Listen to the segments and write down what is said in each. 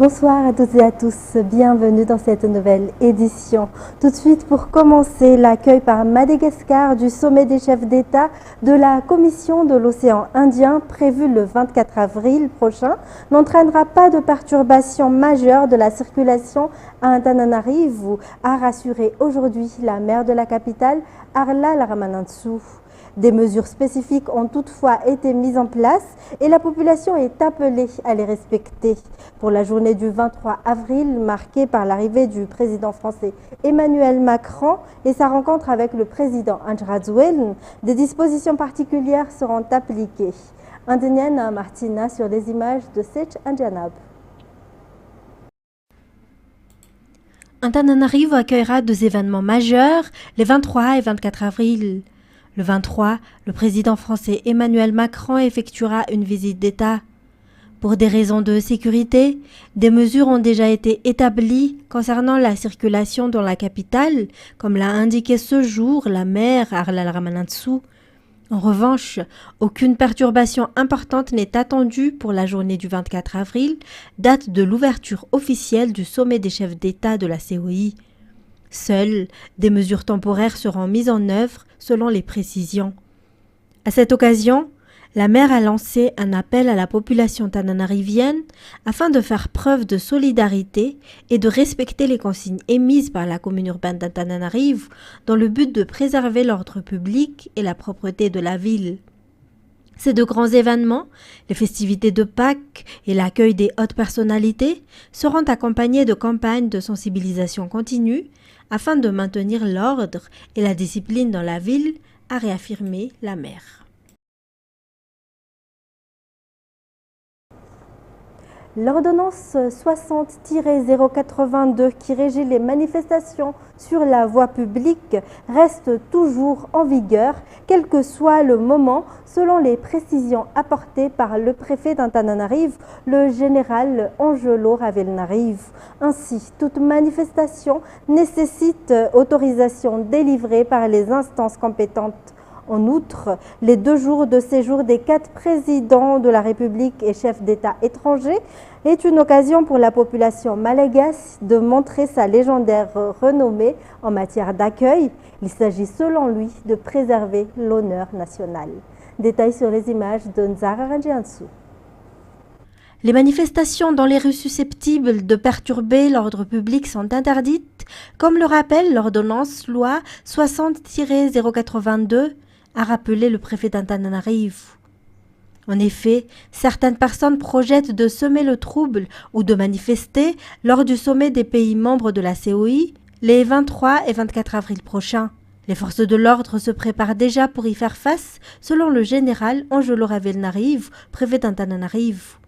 Bonsoir à toutes et à tous, bienvenue dans cette nouvelle édition. Tout de suite pour commencer, l'accueil par Madagascar du sommet des chefs d'État de la Commission de l'océan Indien prévu le 24 avril prochain n'entraînera pas de perturbation majeure de la circulation à Antananarivo, a rassuré aujourd'hui la maire de la capitale, Arla Laramanantsoa. Des mesures spécifiques ont toutefois été mises en place et la population est appelée à les respecter. Pour la journée du 23 avril, marquée par l'arrivée du président français Emmanuel Macron et sa rencontre avec le président Andry Rajoelina, des dispositions particulières seront appliquées. Indeniana Martina sur les images de Sech Andjanab. Antananarivo accueillera deux événements majeurs les 23 et 24 avril. Le 23, le président français Emmanuel Macron effectuera une visite d'État. Pour des raisons de sécurité, des mesures ont déjà été établies concernant la circulation dans la capitale, comme l'a indiqué ce jour la maire Arla Laramanantsoa. En revanche, aucune perturbation importante n'est attendue pour la journée du 24 avril, date de l'ouverture officielle du sommet des chefs d'État de la COI. Seules des mesures temporaires seront mises en œuvre selon les précisions. À cette occasion, la maire a lancé un appel à la population tananarivienne afin de faire preuve de solidarité et de respecter les consignes émises par la commune urbaine d'Antananarivo dans le but de préserver l'ordre public et la propreté de la ville. Ces deux grands événements, les festivités de Pâques et l'accueil des hautes personnalités, seront accompagnés de campagnes de sensibilisation continue afin de maintenir l'ordre et la discipline dans la ville, a réaffirmé la maire. L'ordonnance 60-082 qui régit les manifestations sur la voie publique reste toujours en vigueur, quel que soit le moment, selon les précisions apportées par le préfet d'Antananarivo, le général Angelo Ravelnarivo. Ainsi, toute manifestation nécessite autorisation délivrée par les instances compétentes. En outre, les 2 jours de séjour des 4 présidents de la République et chefs d'État étrangers est une occasion pour la population malagasy de montrer sa légendaire renommée en matière d'accueil. Il s'agit selon lui de préserver l'honneur national. Détails sur les images de Nzara Ranjiansu. Les manifestations dans les rues susceptibles de perturber l'ordre public sont interdites, comme le rappelle l'ordonnance loi 60-082, a rappelé le préfet d'Antananarivo. En effet, certaines personnes projettent de semer le trouble ou de manifester lors du sommet des pays membres de la COI les 23 et 24 avril prochains. Les forces de l'ordre se préparent déjà pour y faire face, selon le général Angelo Ravelnarivo, préfet d'Antananarivo.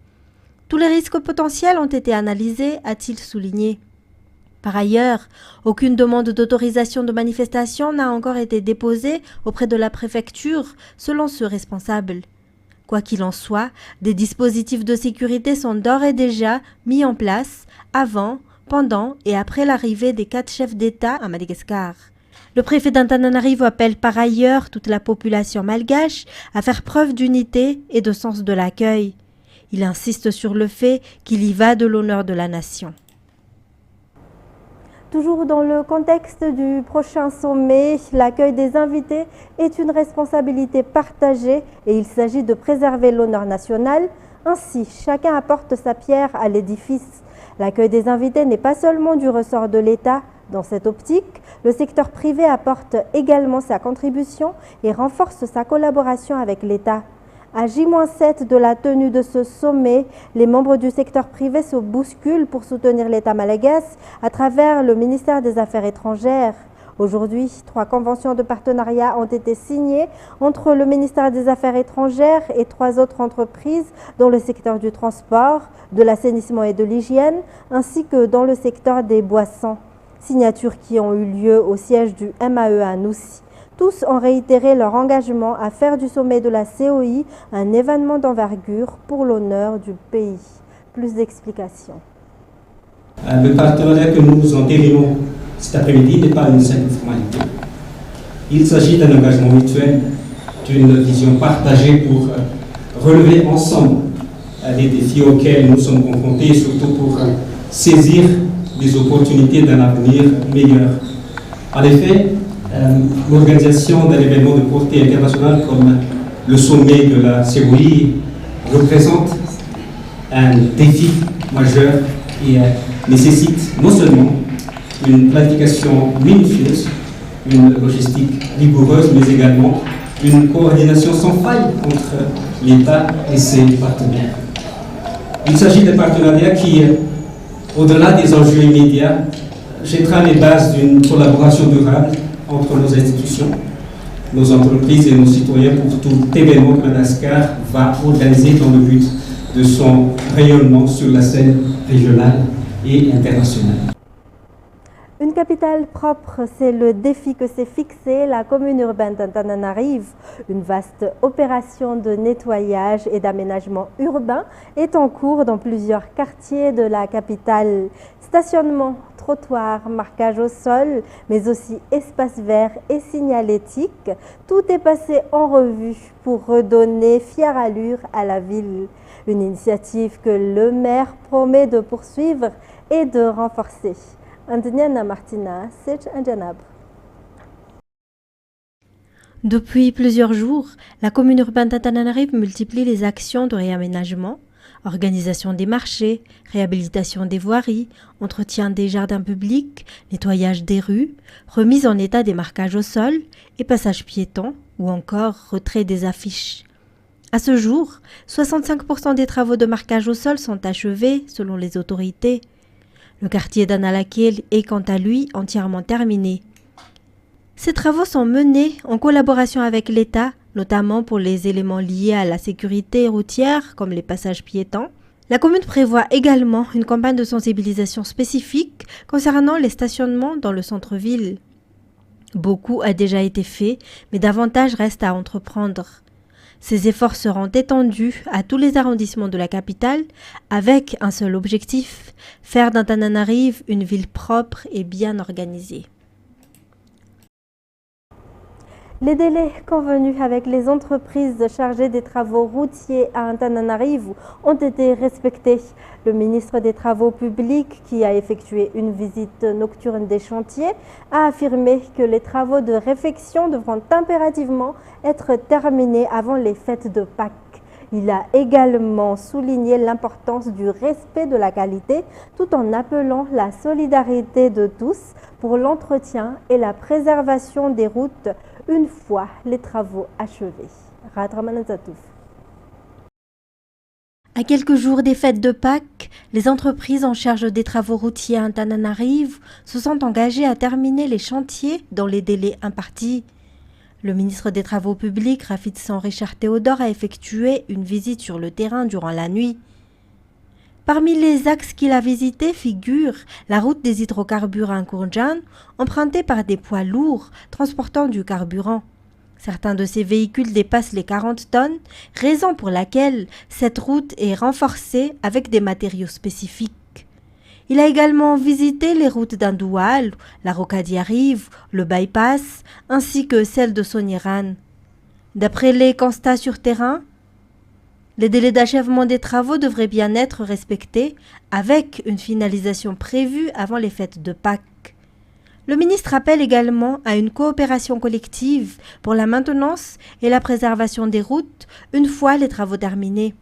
Tous les risques potentiels ont été analysés, a-t-il souligné. Par ailleurs, aucune demande d'autorisation de manifestation n'a encore été déposée auprès de la préfecture, selon ce responsable. Quoi qu'il en soit, des dispositifs de sécurité sont d'ores et déjà mis en place avant, pendant et après l'arrivée des 4 chefs d'État à Madagascar. Le préfet d'Antananarivo appelle par ailleurs toute la population malgache à faire preuve d'unité et de sens de l'accueil. Il insiste sur le fait qu'il y va de l'honneur de la nation. Toujours dans le contexte du prochain sommet, l'accueil des invités est une responsabilité partagée et il s'agit de préserver l'honneur national. Ainsi, chacun apporte sa pierre à l'édifice. L'accueil des invités n'est pas seulement du ressort de l'État. Dans cette optique, le secteur privé apporte également sa contribution et renforce sa collaboration avec l'État. À J-7 de la tenue de ce sommet, les membres du secteur privé se bousculent pour soutenir l'État malagasy à travers le ministère des Affaires étrangères. Aujourd'hui, 3 conventions de partenariat ont été signées entre le ministère des Affaires étrangères et 3 autres entreprises dans le secteur du transport, de l'assainissement et de l'hygiène, ainsi que dans le secteur des boissons. Signatures qui ont eu lieu au siège du MAE à Noussi. Tous ont réitéré leur engagement à faire du sommet de la COI un événement d'envergure pour l'honneur du pays. Plus d'explications. Le partenariat que nous entérinons cet après-midi n'est pas une simple formalité. Il s'agit d'un engagement mutuel, d'une vision partagée pour relever ensemble des défis auxquels nous sommes confrontés, surtout pour saisir des opportunités d'un avenir meilleur. En effet, l'organisation d'un événement de portée internationale comme le sommet de la COI représente un défi majeur et nécessite non seulement une planification minutieuse, une logistique rigoureuse, mais également une coordination sans faille entre l'État et ses partenaires. Il s'agit d'un partenariat qui, au-delà des enjeux immédiats, jettera les bases d'une collaboration durable entre nos institutions, nos entreprises et nos citoyens pour tout événement que Madagascar va organiser dans le but de son rayonnement sur la scène régionale et internationale. Une capitale propre, c'est le défi que s'est fixé la commune urbaine d'Antananarive. Une vaste opération de nettoyage et d'aménagement urbain est en cours dans plusieurs quartiers de la capitale. Stationnement, trottoirs, marquage au sol, mais aussi espaces verts et signalétique. Tout est passé en revue pour redonner fière allure à la ville. Une initiative que le maire promet de poursuivre et de renforcer. Depuis plusieurs jours, la commune urbaine d'Antananarive multiplie les actions de réaménagement, organisation des marchés, réhabilitation des voiries, entretien des jardins publics, nettoyage des rues, remise en état des marquages au sol et passages piétons ou encore retrait des affiches. À ce jour, 65% des travaux de marquage au sol sont achevés selon les autorités. Le quartier d'Analaké est quant à lui entièrement terminé. Ces travaux sont menés en collaboration avec l'État, notamment pour les éléments liés à la sécurité routière comme les passages piétons. La commune prévoit également une campagne de sensibilisation spécifique concernant les stationnements dans le centre-ville. Beaucoup a déjà été fait, mais davantage reste à entreprendre. Ces efforts seront étendus à tous les arrondissements de la capitale avec un seul objectif, faire d'Antananarive une ville propre et bien organisée. Les délais convenus avec les entreprises chargées des travaux routiers à Antananarive ont été respectés. Le ministre des Travaux publics, qui a effectué une visite nocturne des chantiers, a affirmé que les travaux de réfection devront impérativement être terminés avant les fêtes de Pâques. Il a également souligné l'importance du respect de la qualité tout en appelant la solidarité de tous pour l'entretien et la préservation des routes une fois les travaux achevés. À quelques jours des fêtes de Pâques, les entreprises en charge des travaux routiers à Antananarive se sont engagées à terminer les chantiers dans les délais impartis. Le ministre des Travaux publics, Rafitsan Richard Théodore, a effectué une visite sur le terrain durant la nuit. Parmi les axes qu'il a visités figure la route des hydrocarbures à Nkourjan, empruntée par des poids lourds transportant du carburant. Certains de ces véhicules dépassent les 40 tonnes, raison pour laquelle cette route est renforcée avec des matériaux spécifiques. Il a également visité les routes d'Andoual, la Rocadiarive, le bypass, ainsi que celle de Soniran. D'après les constats sur terrain, les délais d'achèvement des travaux devraient bien être respectés avec une finalisation prévue avant les fêtes de Pâques. Le ministre appelle également à une coopération collective pour la maintenance et la préservation des routes une fois les travaux terminés.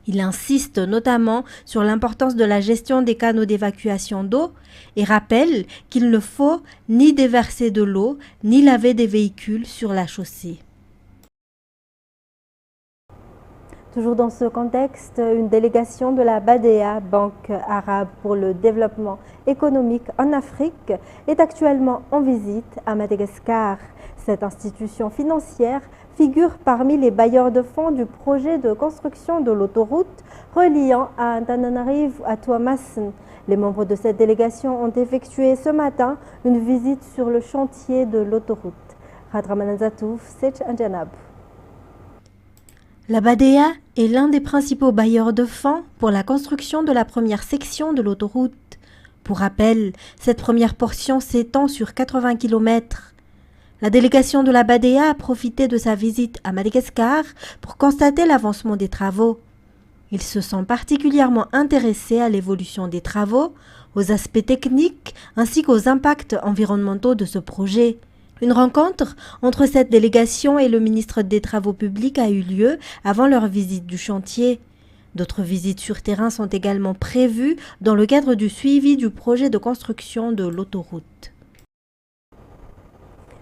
Il insiste notamment sur l'importance de la gestion des canaux d'évacuation d'eau et rappelle qu'il ne faut ni déverser de l'eau ni laver des véhicules sur la chaussée. Toujours dans ce contexte, une délégation de la BADEA, Banque arabe pour le développement économique en Afrique, est actuellement en visite à Madagascar. Cette institution financière figure parmi les bailleurs de fonds du projet de construction de l'autoroute reliant à Antananarive à Tuamasin. Les membres de cette délégation ont effectué ce matin une visite sur le chantier de l'autoroute. La BADEA est l'un des principaux bailleurs de fonds pour la construction de la première section de l'autoroute. Pour rappel, cette première portion s'étend sur 80 km. La délégation de la BADEA a profité de sa visite à Madagascar pour constater l'avancement des travaux. Ils se sont particulièrement intéressés à l'évolution des travaux, aux aspects techniques ainsi qu'aux impacts environnementaux de ce projet. Une rencontre entre cette délégation et le ministre des Travaux publics a eu lieu avant leur visite du chantier. D'autres visites sur terrain sont également prévues dans le cadre du suivi du projet de construction de l'autoroute.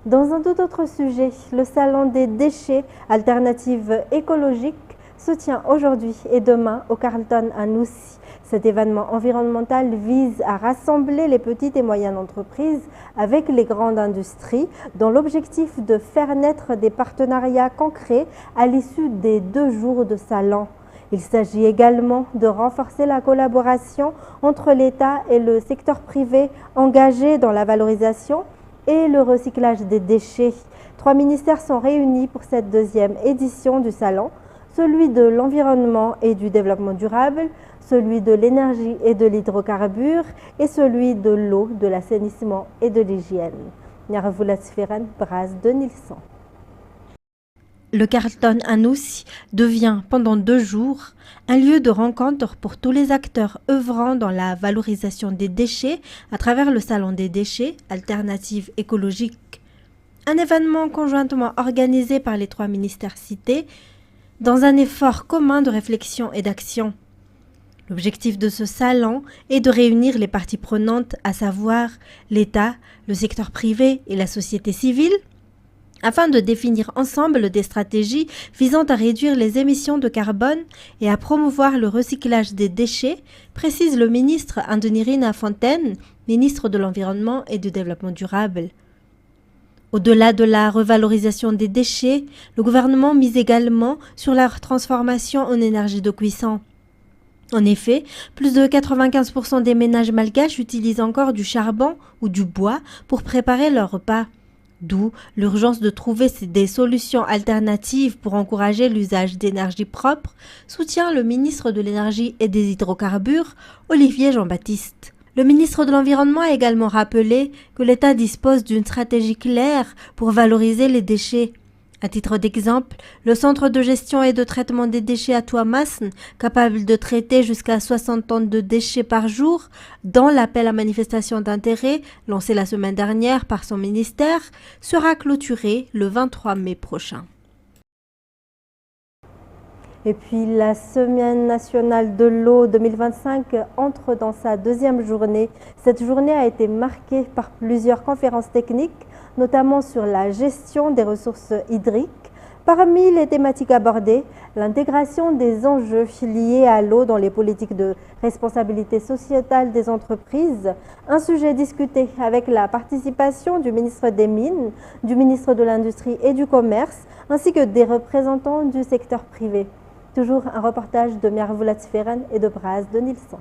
Dans un tout autre sujet, le salon des déchets alternatives écologiques se tient aujourd'hui et demain au Carlton à Noussi. Cet événement environnemental vise à rassembler les petites et moyennes entreprises avec les grandes industries dans l'objectif de faire naître des partenariats concrets à l'issue des 2 jours de salon. Il s'agit également de renforcer la collaboration entre l'État et le secteur privé engagé dans la valorisation et le recyclage des déchets. 3 ministères sont réunis pour cette 2e édition du salon, celui de l'environnement et du développement durable, celui de l'énergie et de l'hydrocarbure et celui de l'eau, de l'assainissement et de l'hygiène. Nyarvulatsferen, Braz de Nilsson. Le Carlton à Noussi devient pendant 2 jours un lieu de rencontre pour tous les acteurs œuvrant dans la valorisation des déchets à travers le Salon des déchets alternatives écologiques. Un événement conjointement organisé par les 3 ministères cités dans un effort commun de réflexion et d'action. L'objectif de ce salon est de réunir les parties prenantes, à savoir l'État, le secteur privé et la société civile, afin de définir ensemble des stratégies visant à réduire les émissions de carbone et à promouvoir le recyclage des déchets, précise le ministre Andonirina Fontaine, ministre de l'Environnement et du Développement durable. Au-delà de la revalorisation des déchets, le gouvernement mise également sur leur transformation en énergie de cuisson. En effet, plus de 95% des ménages malgaches utilisent encore du charbon ou du bois pour préparer leurs repas. D'où l'urgence de trouver des solutions alternatives pour encourager l'usage d'énergie propre, soutient le ministre de l'Énergie et des Hydrocarbures, Olivier Jean-Baptiste. Le ministre de l'Environnement a également rappelé que l'État dispose d'une stratégie claire pour valoriser les déchets. À titre d'exemple, le centre de gestion et de traitement des déchets à Tuamasn, capable de traiter jusqu'à 60 tonnes de déchets par jour, dans l'appel à manifestation d'intérêt lancé la semaine dernière par son ministère, sera clôturé le 23 mai prochain. Et puis la Semaine nationale de l'eau 2025 entre dans sa 2e journée. Cette journée a été marquée par plusieurs conférences techniques, notamment sur la gestion des ressources hydriques. Parmi les thématiques abordées, l'intégration des enjeux liés à l'eau dans les politiques de responsabilité sociétale des entreprises, un sujet discuté avec la participation du ministre des Mines, du ministre de l'Industrie et du Commerce, ainsi que des représentants du secteur privé. Toujours un reportage de Nyarvulatsferen et de Braz de Nilsson.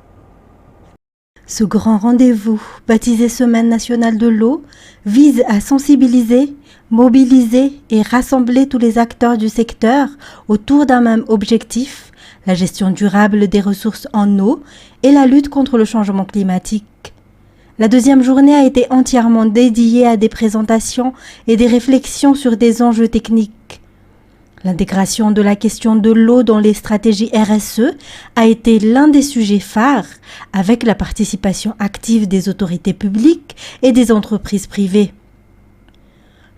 Ce grand rendez-vous, baptisé Semaine nationale de l'eau, vise à sensibiliser, mobiliser et rassembler tous les acteurs du secteur autour d'un même objectif, la gestion durable des ressources en eau et la lutte contre le changement climatique. La 2e journée a été entièrement dédiée à des présentations et des réflexions sur des enjeux techniques. L'intégration de la question de l'eau dans les stratégies RSE a été l'un des sujets phares, avec la participation active des autorités publiques et des entreprises privées.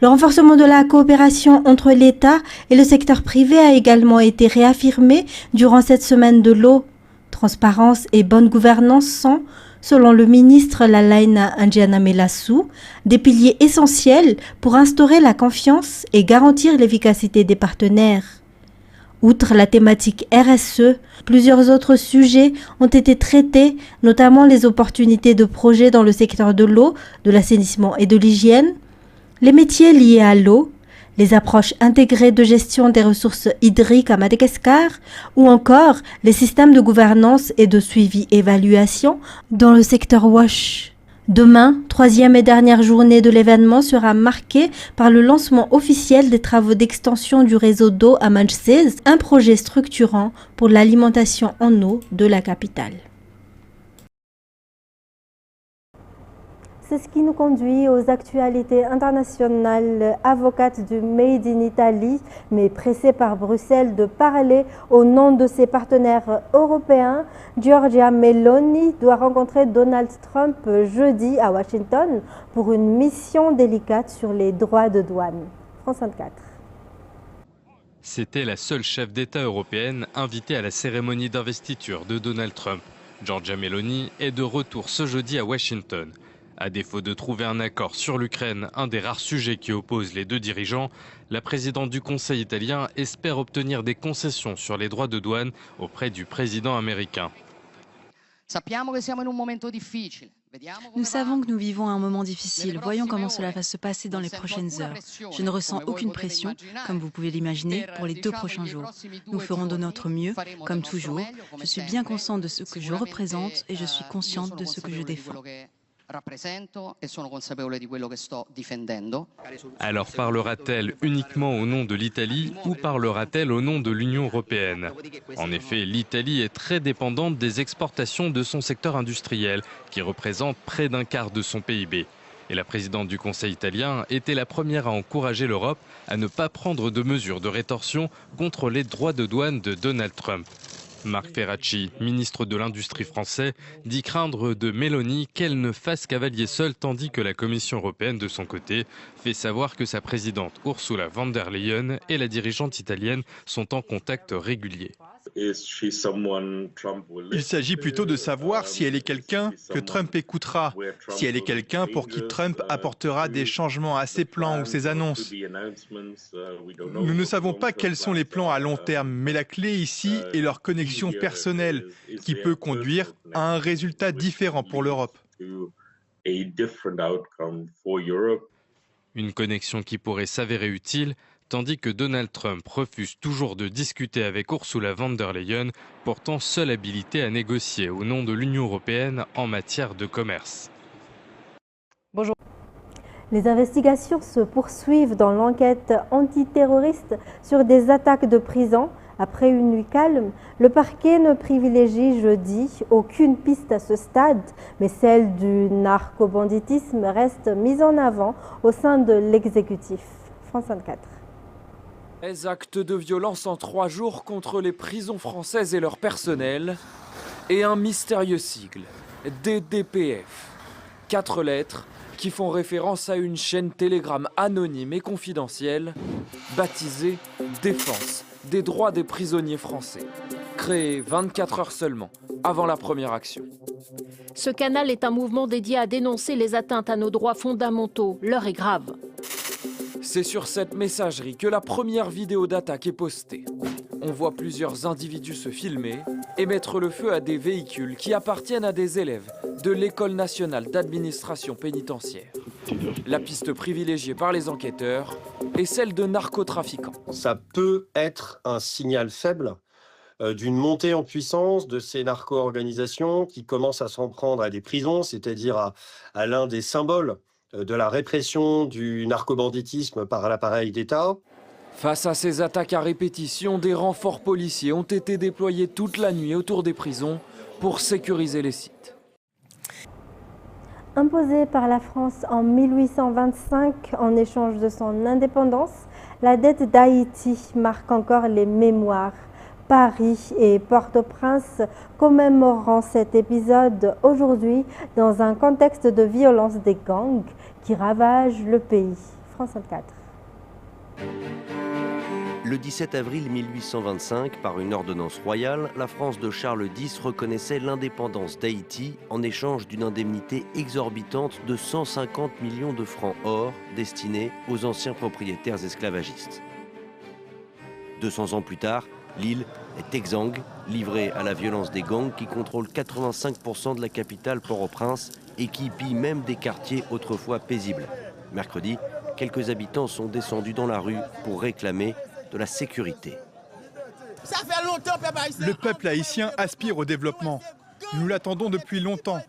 Le renforcement de la coopération entre l'État et le secteur privé a également été réaffirmé durant cette semaine de l'eau. Transparence et bonne gouvernance sont, selon le ministre Lalaina Andjianamelassou, des piliers essentiels pour instaurer la confiance et garantir l'efficacité des partenaires. Outre la thématique RSE, plusieurs autres sujets ont été traités, notamment les opportunités de projets dans le secteur de l'eau, de l'assainissement et de l'hygiène, les métiers liés à l'eau, les approches intégrées de gestion des ressources hydriques à Madagascar ou encore les systèmes de gouvernance et de suivi-évaluation dans le secteur WASH. Demain, 3e et dernière journée de l'événement sera marquée par le lancement officiel des travaux d'extension du réseau d'eau à Manchsez, un projet structurant pour l'alimentation en eau de la capitale. C'est ce qui nous conduit aux actualités internationales. Avocate du Made in Italy, mais pressée par Bruxelles de parler au nom de ses partenaires européens, Giorgia Meloni doit rencontrer Donald Trump jeudi à Washington pour une mission délicate sur les droits de douane. France 24. C'était la seule chef d'État européenne invitée à la cérémonie d'investiture de Donald Trump. Giorgia Meloni est de retour ce jeudi à Washington. À défaut de trouver un accord sur l'Ukraine, un des rares sujets qui opposent les deux dirigeants, la présidente du Conseil italien espère obtenir des concessions sur les droits de douane auprès du président américain. Nous savons que nous vivons un moment difficile. Voyons comment cela va se passer dans les prochaines heures. Je ne ressens aucune pression, comme vous pouvez l'imaginer, pour les 2 prochains jours. Nous ferons de notre mieux, comme toujours. Je suis bien consciente de ce que je représente et je suis consciente de ce que je défends. Alors parlera-t-elle uniquement au nom de l'Italie ou parlera-t-elle au nom de l'Union européenne? En effet, l'Italie est très dépendante des exportations de son secteur industriel, qui représente près d'un quart de son PIB. Et la présidente du Conseil italien était la première à encourager l'Europe à ne pas prendre de mesures de rétorsion contre les droits de douane de Donald Trump. Marc Ferracci, ministre de l'Industrie français, dit craindre de Meloni qu'elle ne fasse cavalier seul, tandis que la Commission européenne, de son côté, fait savoir que sa présidente Ursula von der Leyen et la dirigeante italienne sont en contact régulier. Il s'agit plutôt de savoir si elle est quelqu'un que Trump écoutera, si elle est quelqu'un pour qui Trump apportera des changements à ses plans ou ses annonces. Nous ne savons pas quels sont les plans à long terme, mais la clé ici est leur connexion personnelle, qui peut conduire à un résultat différent pour l'Europe. Une connexion qui pourrait s'avérer utile, tandis que Donald Trump refuse toujours de discuter avec Ursula von der Leyen, pourtant seule habilitée à négocier au nom de l'Union européenne en matière de commerce. Bonjour. Les investigations se poursuivent dans l'enquête antiterroriste sur des attaques de prison. Après une nuit calme, le parquet ne privilégie jeudi aucune piste à ce stade, mais celle du narcobanditisme reste mise en avant au sein de l'exécutif. France 24. Les actes de violence en 3 jours contre les prisons françaises et leur personnel, et un mystérieux sigle, DDPF. 4 lettres qui font référence à une chaîne Telegram anonyme et confidentielle, baptisée Défense des droits des prisonniers français, créée 24 heures seulement avant la première action. Ce canal est un mouvement dédié à dénoncer les atteintes à nos droits fondamentaux. L'heure est grave. C'est sur cette messagerie que la première vidéo d'attaque est postée. On voit plusieurs individus se filmer et mettre le feu à des véhicules qui appartiennent à des élèves de l'École nationale d'administration pénitentiaire. La piste privilégiée par les enquêteurs est celle de narcotrafiquants. Ça peut être un signal faible d'une montée en puissance de ces narco-organisations qui commencent à s'en prendre à des prisons, c'est-à-dire à l'un des symboles de la répression du narcobanditisme par l'appareil d'État. Face à ces attaques à répétition, des renforts policiers ont été déployés toute la nuit autour des prisons pour sécuriser les sites. Imposée par la France en 1825 en échange de son indépendance, la dette d'Haïti marque encore les mémoires. Paris et Port-au-Prince commémorant cet épisode aujourd'hui dans un contexte de violence des gangs qui ravagent le pays. France 24. Le 17 avril 1825, par une ordonnance royale, la France de Charles X reconnaissait l'indépendance d'Haïti en échange d'une indemnité exorbitante de 150 millions de francs or destinés aux anciens propriétaires esclavagistes. 200 ans plus tard, l'île est exsangue, livrée à la violence des gangs qui contrôlent 85% de la capitale Port-au-Prince et qui pillent même des quartiers autrefois paisibles. Mercredi, quelques habitants sont descendus dans la rue pour réclamer de la sécurité. Le peuple haïtien aspire au développement. Nous l'attendons depuis longtemps.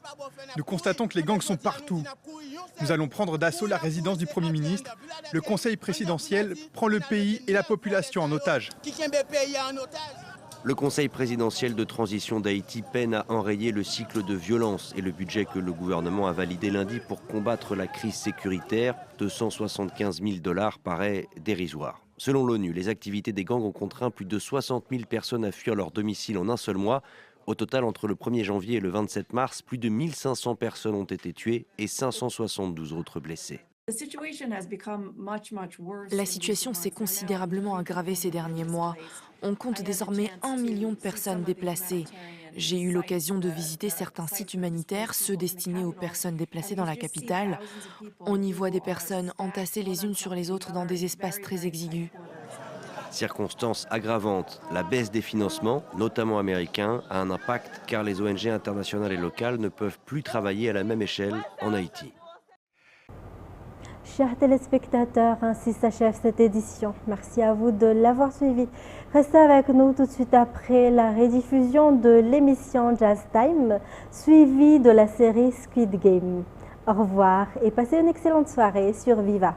Nous constatons que les gangs sont partout. Nous allons prendre d'assaut la résidence du Premier ministre. Le Conseil présidentiel prend le pays et la population en otage. Le Conseil présidentiel de transition d'Haïti peine à enrayer le cycle de violence et le budget que le gouvernement a validé lundi pour combattre la crise sécuritaire, 275 000 $, paraît dérisoire. Selon l'ONU, les activités des gangs ont contraint plus de 60 000 personnes à fuir leur domicile en un seul mois. Au total, entre le 1er janvier et le 27 mars, plus de 1500 personnes ont été tuées et 572 autres blessées. La situation s'est considérablement aggravée ces derniers mois. On compte désormais 1 million de personnes déplacées. J'ai eu l'occasion de visiter certains sites humanitaires, ceux destinés aux personnes déplacées dans la capitale. On y voit des personnes entassées les unes sur les autres dans des espaces très exigus. Circonstance aggravante, la baisse des financements, notamment américains, a un impact car les ONG internationales et locales ne peuvent plus travailler à la même échelle en Haïti. Chers téléspectateurs, ainsi s'achève cette édition. Merci à vous de l'avoir suivi. Restez avec nous tout de suite après la rediffusion de l'émission Jazz Time, suivie de la série Squid Game. Au revoir et passez une excellente soirée sur Viva.